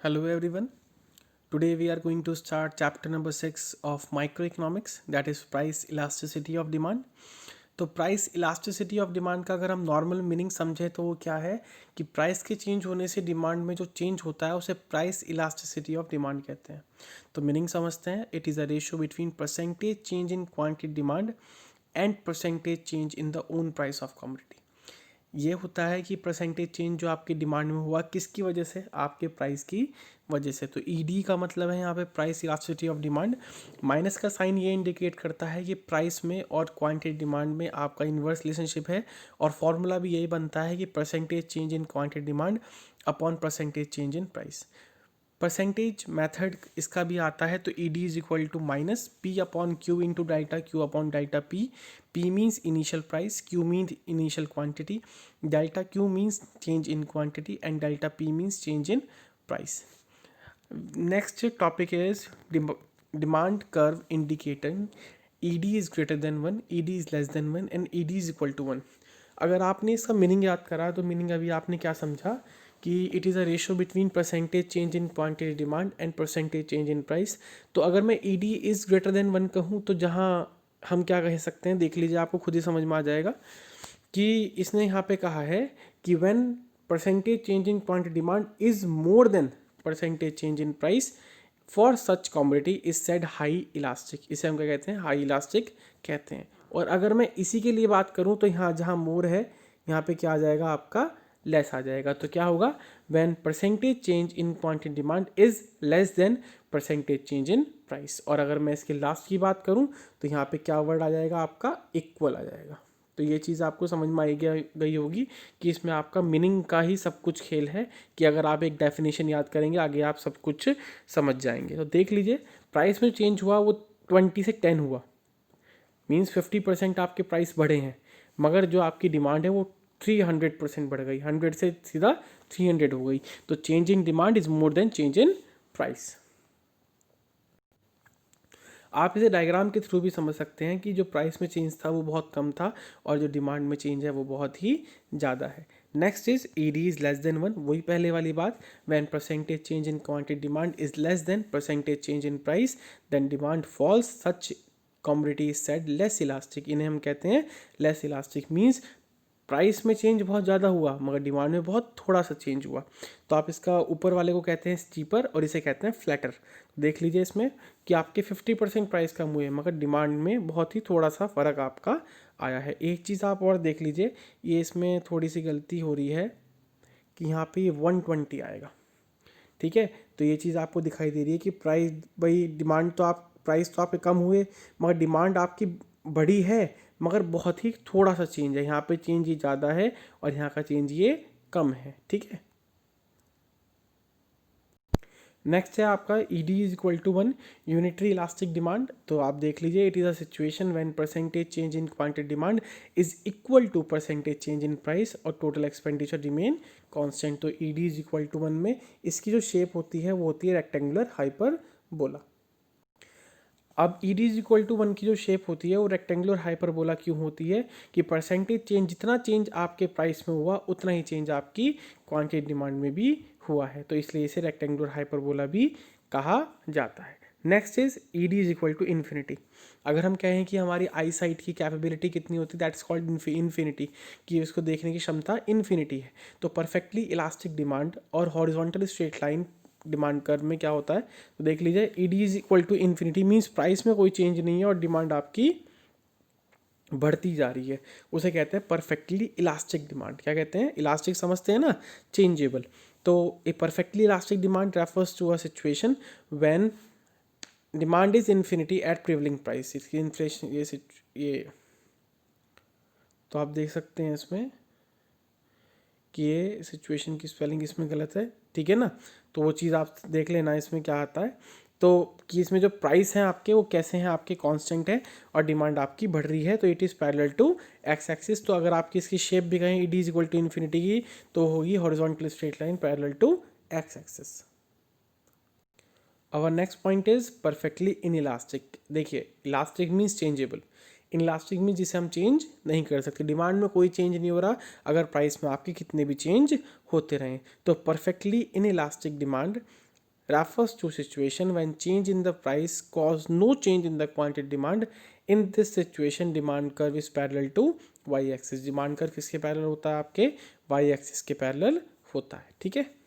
Hello everyone. Today we are going to start chapter number 6 of microeconomics, that is price elasticity of demand. तो price elasticity of demand का अगर हम normal meaning समझें तो वो क्या है कि प्राइस के चेंज होने से डिमांड में जो चेंज होता है उसे प्राइस इलास्टिसिटी ऑफ डिमांड कहते हैं। तो मीनिंग समझते हैं। It is a ratio between percentage change in quantity demand and percentage change in the own price of commodity. ये होता है कि परसेंटेज चेंज जो आपकी डिमांड में हुआ किसकी वजह से, आपके प्राइस की वजह से। तो ईडी का मतलब है यहाँ पे price elasticity of demand. Minus का साइन ये इंडिकेट करता है कि प्राइस में और क्वांटिटी डिमांड में आपका इन्वर्स रिलेशनशिप है, और फॉर्मूला भी यही बनता है कि percentage change in quantity demand upon percentage change in price. Percentage method इसका भी आता है, तो E D is equal to minus P upon Q into delta Q upon delta P. P means initial price, Q means initial quantity, delta Q means change in quantity and delta P means change in price. Next topic is demand curve indicator. E D is greater than one, E D is less than one and E D is equal to one. अगर आपने इसका meaning याद करा तो meaning अभी आपने क्या समझा कि it is a ratio between percentage change in quantity demand and percentage change in price. तो अगर मैं ई D is greater than one कहूँ तो जहाँ हम क्या कह सकते हैं, देख लीजिए, आपको खुद ही समझ में आ जाएगा कि इसने यहाँ पे कहा है कि when percentage change in quantity demand is more than percentage change in price for such commodity is said high elastic. इसे हम क्या कहते हैं, हाई इलास्टिक कहते हैं। और अगर मैं इसी के लिए बात करूँ तो यहाँ जहाँ मोर है यहाँ पे क्या आ जाएगा, आपका लेस आ जाएगा। तो क्या होगा, when percentage change in quantity demand is less than percentage change in price. और अगर मैं इसके लास्ट की बात करूँ तो यहाँ पे क्या वर्ड आ जाएगा, आपका इक्वल आ जाएगा। तो ये चीज़ आपको समझ में आई गई होगी कि इसमें आपका मीनिंग का ही सब कुछ खेल है, कि अगर आप एक डेफिनेशन याद करेंगे आगे आप सब कुछ समझ जाएंगे। तो देख लीजिए, प्राइस में चेंज हुआ वो 20 से 10 हुआ, मीन्स 50% आपके प्राइस बढ़े हैं, मगर जो आपकी डिमांड है वो 300% बढ़ गई, 100 से सीधा 300 हो गई। तो change in demand is more than change in price. आप इसे डायग्राम के थ्रू भी समझ सकते हैं कि जो प्राइस में चेंज था वो बहुत कम था और जो डिमांड में चेंज है वो बहुत ही ज़्यादा है। Next is E D is less than one, वही पहले वाली बात। When percentage change in quantity demand is less than percentage change in price then demand falls, such commodity is said less elastic. इन्हें हम कहते हैं लेस इलास्टिक। मीन्स प्राइस में change बहुत ज़्यादा हुआ मगर डिमांड में बहुत थोड़ा सा चेंज हुआ। तो आप इसका ऊपर वाले को कहते हैं स्टीपर और इसे कहते हैं फ्लैटर। देख लीजिए इसमें कि आपके 50% प्राइस कम हुए मगर डिमांड में बहुत ही थोड़ा सा फ़र्क आपका आया है। एक चीज़ आप और देख लीजिए, ये इसमें थोड़ी सी गलती हो रही है कि यहाँ पे ये 120 आएगा, ठीक है। तो ये चीज़ आपको दिखाई दे रही है कि प्राइस, भाई डिमांड तो आप, प्राइस तो आपके कम हुए मगर डिमांड आपकी बढ़ी है, मगर बहुत ही थोड़ा सा चेंज है। यहाँ पे चेंज ये ज़्यादा है और यहाँ का चेंज ये कम है, ठीक है। नेक्स्ट है आपका E D is equal to one, unitary elastic demand. तो आप देख लीजिए, it is a situation when percentage change in quantity demand is equal to percentage change in price और टोटल एक्सपेंडिचर रिमेन कांस्टेंट। तो E D is equal to one में इसकी जो shape होती है वो होती है रेक्टेंगुलर हाइपरबोला। अब E D is equal to one की जो शेप होती है वो रेक्टेंगुलर हाइपरबोला क्यों होती है, कि परसेंटेज चेंज, जितना चेंज आपके प्राइस में हुआ उतना ही चेंज आपकी क्वांटिटी डिमांड में भी हुआ है, तो इसलिए इसे रेक्टेंगुलर हाइपरबोला भी कहा जाता है। Next is E D is equal to infinity. अगर हम कहें कि हमारी आई साइट की कैपेबिलिटी कितनी होती है, दैट्स कॉल्ड इन्फिनिटी, कि उसको देखने की क्षमता इन्फिनिटी है। तो परफेक्टली इलास्टिक डिमांड और horizontal straight line demand curve में क्या होता है, तो देख लीजिए, E D is equal to infinity means price में कोई चेंज नहीं है और डिमांड आपकी बढ़ती जा रही है, उसे कहते हैं परफेक्टली इलास्टिक डिमांड। क्या कहते हैं, इलास्टिक समझते हैं ना, चेंजेबल। तो a perfectly elastic demand refers to a situation when demand is infinity at prevailing price. इसकी इन्फ्लेशन ये तो आप देख सकते हैं इसमें कि ये सिचुएशन की स्पेलिंग इसमें गलत है, ठीक है ना। तो वो चीज़ आप देख लेना इसमें क्या आता है, तो कि इसमें जो प्राइस हैं आपके वो कैसे हैं, आपके कांस्टेंट है और डिमांड आपकी बढ़ रही है, तो it is parallel to x axis. तो अगर आपकी इसकी शेप भी कहें e D is equal to infinity की, तो होगी horizontal straight line parallel to x axis. Our next point is perfectly in elastic. देखिए, elastic means changeable, in elastic means जिसे हम चेंज नहीं कर सकते। डिमांड में कोई चेंज नहीं हो रहा अगर प्राइस में आपके कितने भी चेंज होते रहें। तो perfectly in elastic demand refers to situation when change in the price cause no change in the quantity demand. In this situation demand curve is parallel to y axis. demand curve किसके parallel होता है? आपके y axis के parallel होता है. ठीक है.